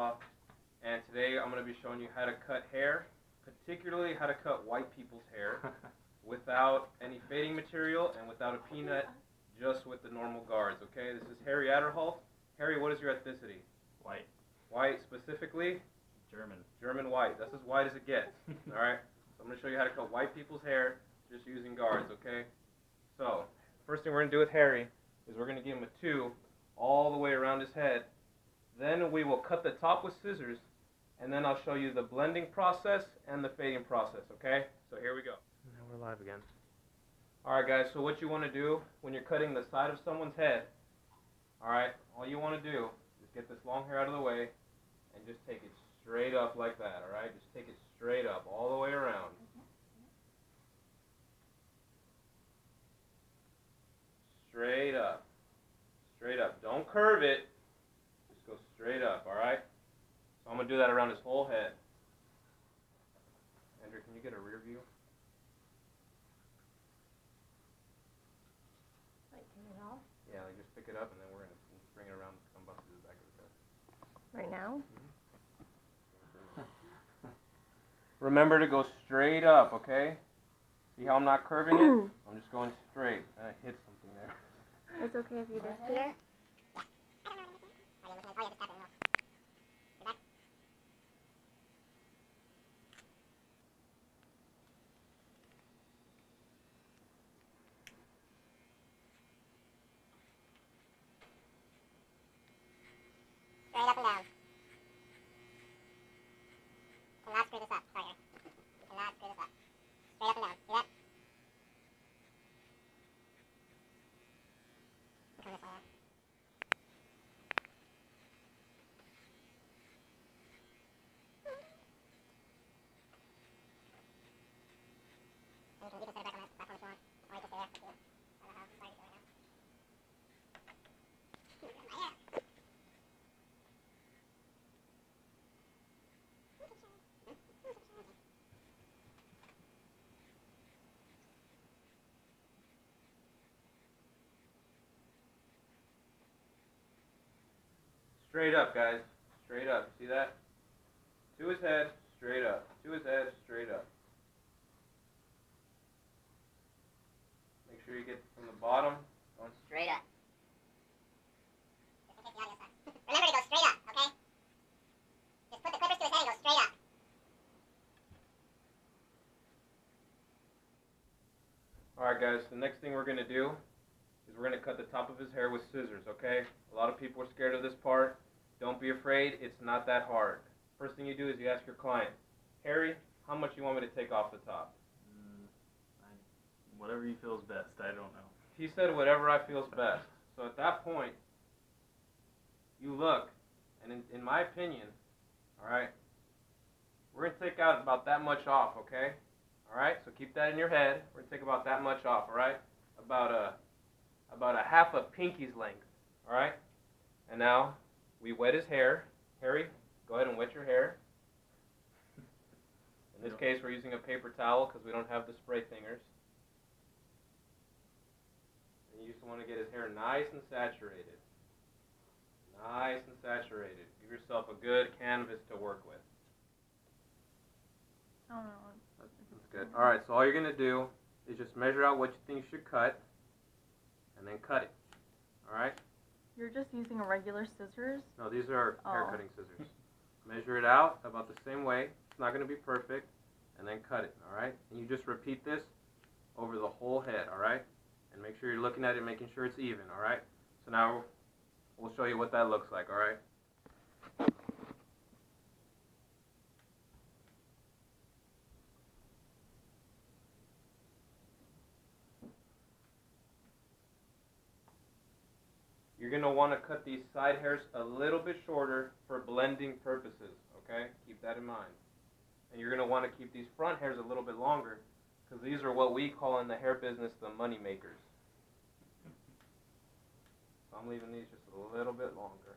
Off, and today I'm going to be showing you how to cut hair, particularly how to cut white people's hair without any fading material and without a peanut, just with the normal guards, okay? This is Harry Adderholt. Harry, what is your ethnicity? White. White specifically? German. German white. That's as white as it gets, alright? So I'm going to show you how to cut white people's hair just using guards, okay? So, first thing we're going to do with Harry is we're going to give him a 2 all the way around his head. Then we will cut the top with scissors, and then I'll show you the blending process and the fading process, okay? So here we go. Now we're live again. Alright guys, so what you want to do when you're cutting the side of someone's head, alright, all you want to do is get this long hair out of the way and just take it straight up like that, alright? Just take it straight up all the way around. Straight up. Straight up. Don't curve it. Just go straight up, alright? So I'm going to do that around his whole head. Andrew, can you get a rear view? Like, turn it off? Yeah, like just pick it up and then we're going to bring it around and come up to the back of his head. Right now? Remember to go straight up, okay? See how I'm not curving it? I'm just going straight. I hit something there. It's okay if you just here. Straight up and down. You cannot screw this up. Sorry, you cannot screw this up. Straight up and down. See that? Come this way now. You can set it back on that platform if you want. Or you can stay there. Up to you. I don't know how far you can go right now. Straight up, guys. Straight up. See that? To his head, straight up. To his head, straight up. Make sure you get from the bottom. Going Straight up. Remember to go straight up, okay? Just put the clippers to his head and go straight up. Alright guys, the next thing we're going to do is we're going to cut the top of his hair with scissors, okay? A lot of people are scared of this part. Don't be afraid, it's not that hard. First thing you do is you ask your client, Harry, how much you want me to take off the top? Whatever you feel is best, I don't know. He said whatever I feel is best. So at that point, you look, and in my opinion, alright, we're going to take out about that much off, okay? Alright, so keep that in your head. We're going to take about that much off, alright? About a half a pinky's length, alright? And now, we wet his hair. Harry, go ahead and wet your hair. In this case, we're using a paper towel because we don't have the spray thingers. And you just want to get his hair nice and saturated. Nice and saturated. Give yourself a good canvas to work with. I don't know. That's good. Alright, so all you're going to do is just measure out what you think you should cut, and then cut it. Alright? You're just using a regular scissors? No, these are hair Oh. cutting scissors. Measure it out about the same way. It's not going to be perfect. And then cut it, alright? And you just repeat this over the whole head, alright? And make sure you're looking at it, making sure it's even, alright? So now we'll show you what that looks like, alright? You're going to want to cut these side hairs a little bit shorter for blending purposes, okay? Keep that in mind. And you're going to want to keep these front hairs a little bit longer because these are what we call in the hair business the money makers. So I'm leaving these just a little bit longer.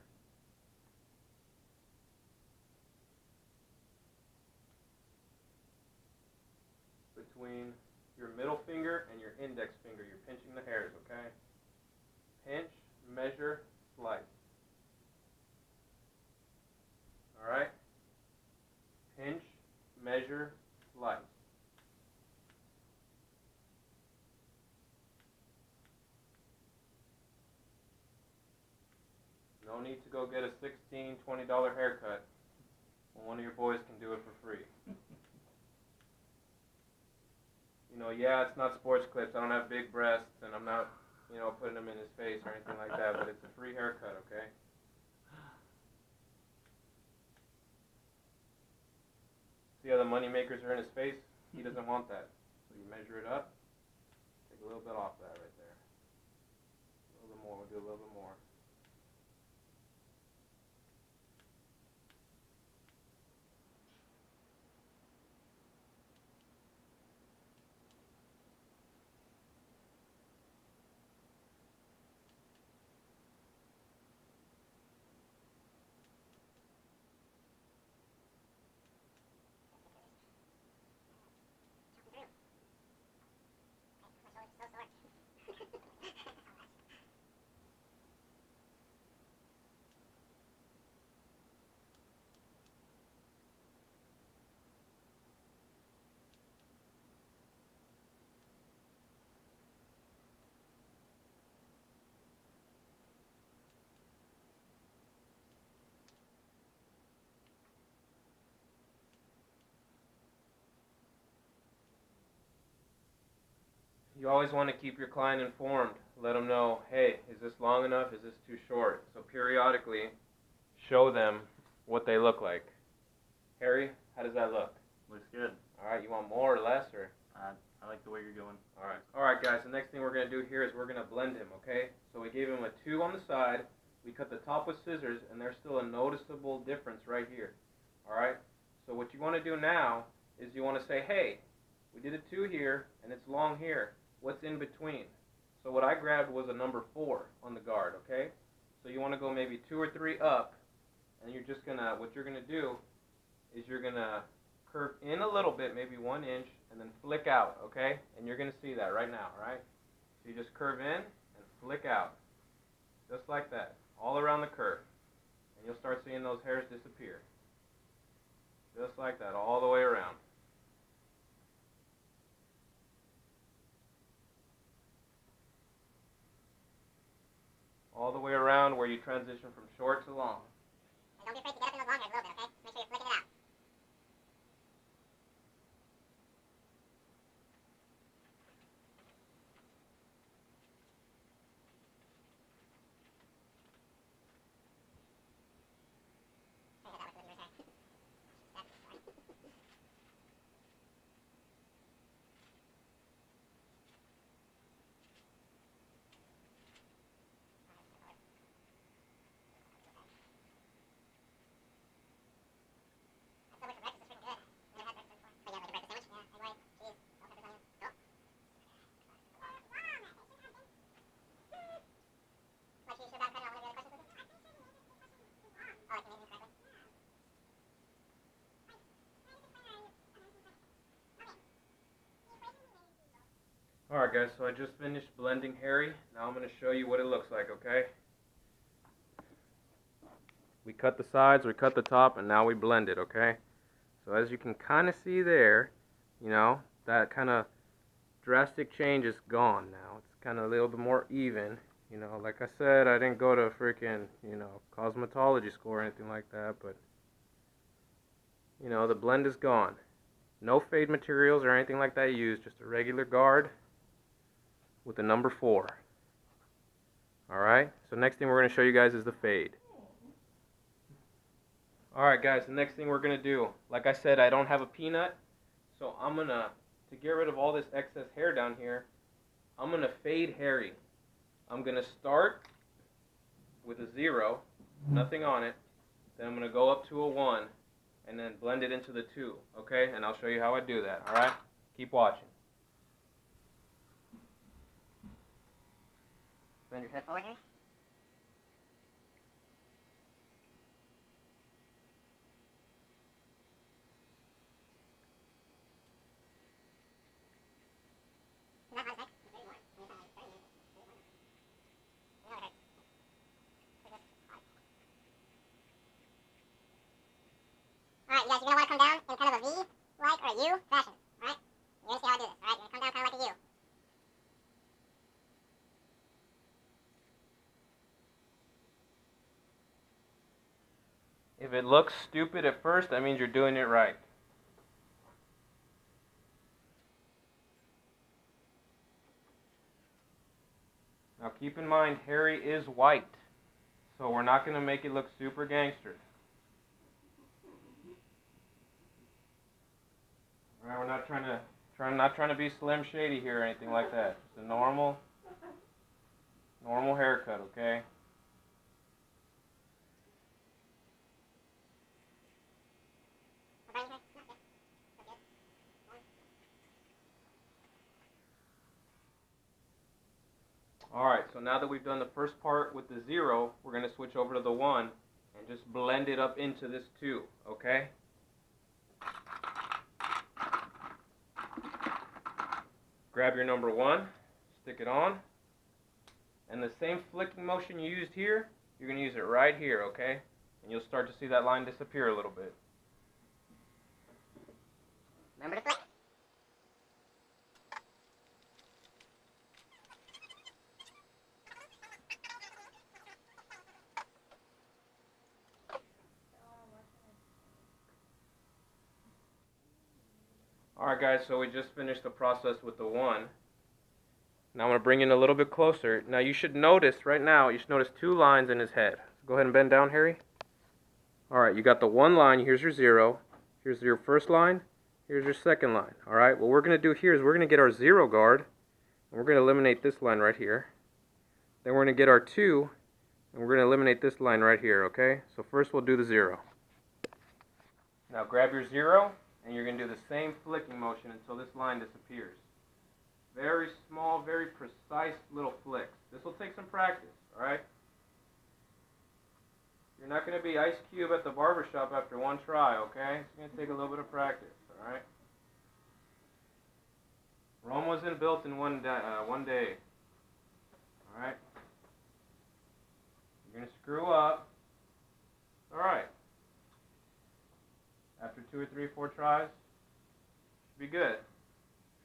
Between your middle finger and your index finger, you're pinching the hairs, okay? Pinch, measure, slice. measure, slice. No need to go get a $16, $20 haircut when one of your boys can do it for free. You know, yeah, it's not sports clips. I don't have big breasts, and I'm not, you know, putting them in his face or anything like that, but it's a free haircut, okay? See how the money makers are in his face? He doesn't want that. So you measure it up, take a little bit off that right there. A little bit more, we'll do a little bit more. You always want to keep your client informed. Let them know, hey, is this long enough? Is this too short? So periodically, show them what they look like. Harry, how does that look? Looks good. All right, you want more or less, or? I like the way you're going. All right, guys. The next thing we're gonna do here is we're gonna blend him. Okay? So we gave him a 2 on the side. We cut the top with scissors, and there's still a noticeable difference right here. All right. So what you want to do now is you want to say, hey, we did a 2 here, and it's long here. What's in between? So what I grabbed was a number 4 on the guard. Okay? So you want to go maybe 2 or 3 up, and you're just gonna, what you're gonna do is you're gonna curve in a little bit, maybe 1 inch, and then flick out, okay? And you're gonna see that right now, right? So you just curve in and flick out, just like that, all around the curve. And you'll start seeing those hairs disappear. Just like that, all the way around. All the way around where you transition from short to long. And don't be afraid to get up in those long hairs a little bit, okay? Make sure you're flicking it out. Alright guys, so I just finished blending Harry. Now I'm going to show you what it looks like, okay? We cut the sides, we cut the top, and now we blend it, okay? So as you can kind of see there, you know, that kind of drastic change is gone now. It's kind of a little bit more even. You know, like I said, I didn't go to freaking, you know, cosmetology school or anything like that, but, you know, the blend is gone. No fade materials or anything like that used, just a regular guard with the number 4. Alright, so next thing we're going to show you guys is the fade. Alright guys, the next thing we're going to do, like I said, I don't have a peanut, so I'm going to get rid of all this excess hair down here, I'm going to fade Harry. I'm going to start with a 0, nothing on it, then I'm going to go up to a 1, and then blend it into the 2, okay? And I'll show you how I do that, alright? Keep watching. Bend your head forward here. Alright, you guys, you're going to want to come down in kind of a V-like or looks stupid at first, that means you're doing it right. Now keep in mind, Harry is white, so we're not going to make it look super gangster. Alright, we're not trying to be Slim Shady here or anything like that. It's a normal haircut, okay? Alright, so now that we've done the first part with the 0, we're going to switch over to the 1 and just blend it up into this 2, okay? Grab your number 1, stick it on, and the same flicking motion you used here, you're going to use it right here, okay? And you'll start to see that line disappear a little bit. Remember to flick. Alright guys, so we just finished the process with the 1. Now I'm going to bring in a little bit closer. Now you should notice, right now, you should notice 2 lines in his head. So go ahead and bend down, Harry. Alright, you got the 1 line, here's your 0. Here's your first line, here's your second line. Alright, what we're going to do here is we're going to get our 0 guard, and we're going to eliminate this line right here. Then we're going to get our 2, and we're going to eliminate this line right here, okay? So first we'll do the 0. Now grab your 0, and you're going to do the same flicking motion until this line disappears. Very small, very precise little flicks. This will take some practice, alright? You're not going to be Ice Cube at the barbershop after 1 try, okay? It's going to take a little bit of practice, alright? Rome wasn't built in one day, alright? You're going to screw up. Alright. After 2 or 3 or 4 tries, should be good.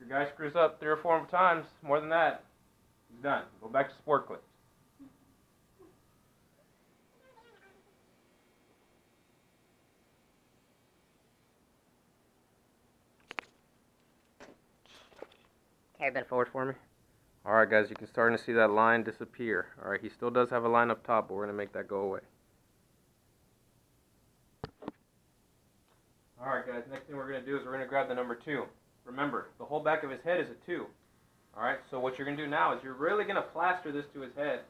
If your guy screws up 3 or 4 times, more than that, he's done. Go back to sport clips. Carry bend forward for me. Alright guys, you can start to see that line disappear. Alright, he still does have a line up top, but we're going to make that go away. Alright guys, next thing we're going to do is we're going to grab the number 2. Remember, the whole back of his head is a 2. Alright, so what you're going to do now is you're really going to plaster this to his head.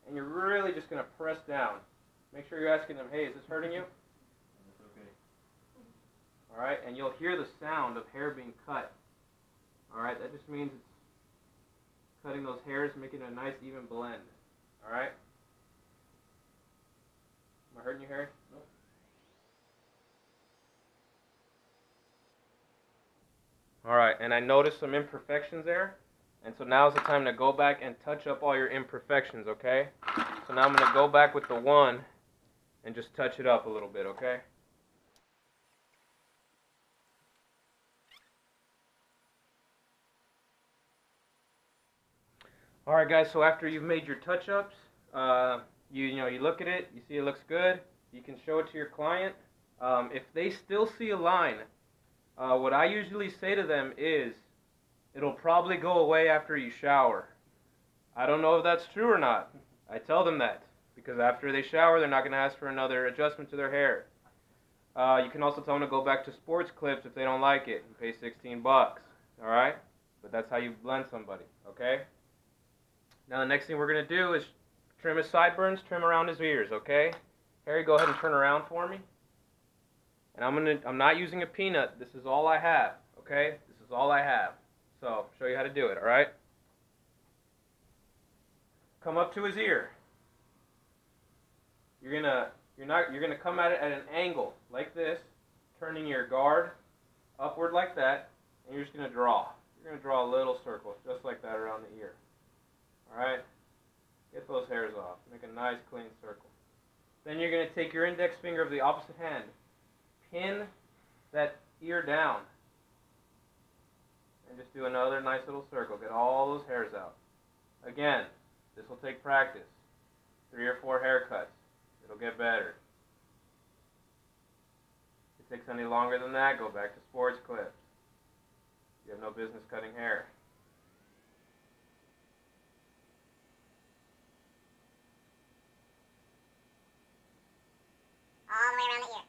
And you're really just going to press down. Make sure you're asking him, hey, is this hurting you? It's okay. Alright, and you'll hear the sound of hair being cut. Alright, that just means it's cutting those hairs, making a nice even blend. Alright? Am I hurting you, Harry? Nope. Alright, and I noticed some imperfections there. And so now's the time to go back and touch up all your imperfections, okay? So now I'm going to go back with the 1 and just touch it up a little bit, okay? Alright guys, so after you've made your touch-ups, you look at it, you see it looks good, you can show it to your client. If they still see a line, what I usually say to them is, it'll probably go away after you shower. I don't know if that's true or not. I tell them that, because after they shower, they're not going to ask for another adjustment to their hair. You can also tell them to go back to sports clips if they don't like it and pay 16 bucks, alright? But that's how you blend somebody, okay? Now the next thing we're going to do is trim his sideburns, trim around his ears, okay? Harry, go ahead and turn around for me. And I'm not using a peanut. This is all I have, okay? This is all I have. So, I'll show you how to do it, alright? Come up to his ear. You're gonna come at it at an angle like this, turning your guard upward like that, and you're just gonna draw. You're gonna draw a little circle just like that around the ear. Alright? Get those hairs off. Make a nice clean circle. Then you're going to take your index finger of the opposite hand. Pin that ear down. And just do another nice little circle. Get all those hairs out. Again, this will take practice. 3 or 4 haircuts. It'll get better. If it takes any longer than that, go back to sports clips. You have no business cutting hair. All the way around the ear.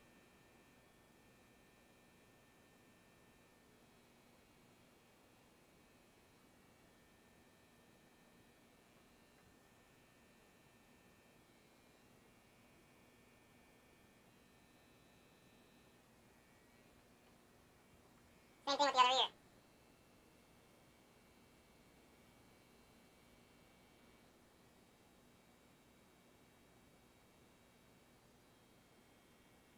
Same thing with the other ear.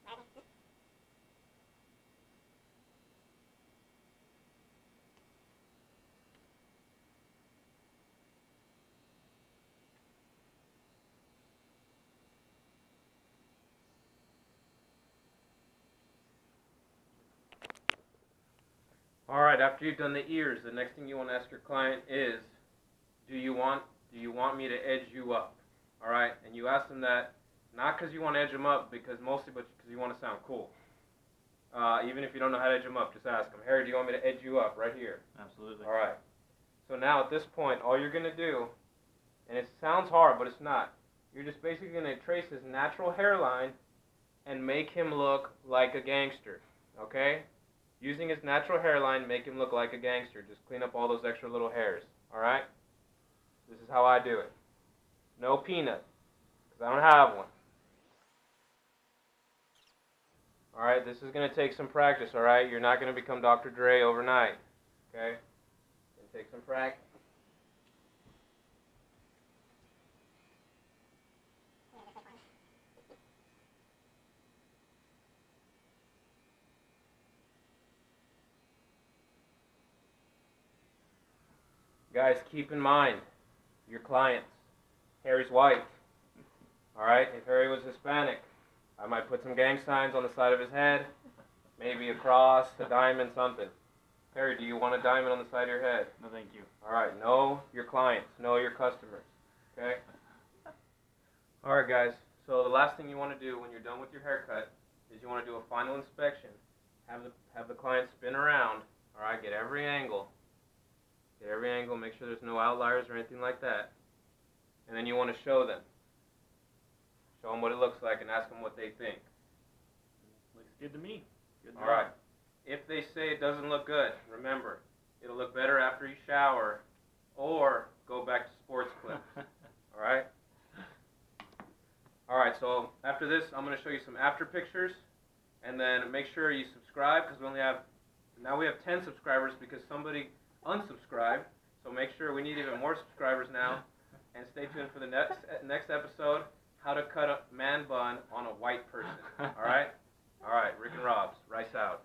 Ready? Alright, after you've done the ears, the next thing you want to ask your client is, do you want me to edge you up? Alright, and you ask them that not because you want to edge them up, mostly because you want to sound cool. Even if you don't know how to edge them up, just ask them, Harry, do you want me to edge you up right here? Absolutely. Alright, so now at this point, all you're going to do, and it sounds hard, but it's not, you're just basically going to trace his natural hairline and make him look like a gangster, okay? Using his natural hairline, make him look like a gangster. Just clean up all those extra little hairs, alright? This is how I do it. No peanut, because I don't have one. Alright, this is going to take some practice, alright? You're not going to become Dr. Dre overnight, okay? It's going to take some practice. Guys, keep in mind, your clients. Harry's white. Alright, if Harry was Hispanic, I might put some gang signs on the side of his head, maybe a cross, a diamond, something. Harry, do you want a diamond on the side of your head? No, thank you. Alright, know your clients, know your customers, okay? Alright guys, so the last thing you want to do when you're done with your haircut is you want to do a final inspection. Have the client spin around, alright, get every angle. Get every angle, make sure there's no outliers or anything like that. And then you want to show them. Show them what it looks like and ask them what they think. Looks good to me. Good to Alright. If they say it doesn't look good, remember, it'll look better after you shower or go back to sports clips. Alright? Alright, so after this, I'm going to show you some after pictures. And then make sure you subscribe because now we have 10 subscribers because somebody unsubscribed. So make sure we need even more subscribers now. And stay tuned for the next episode, how to cut a man bun on a white person. Alright? Alright, Rick and Rob's, Rice out.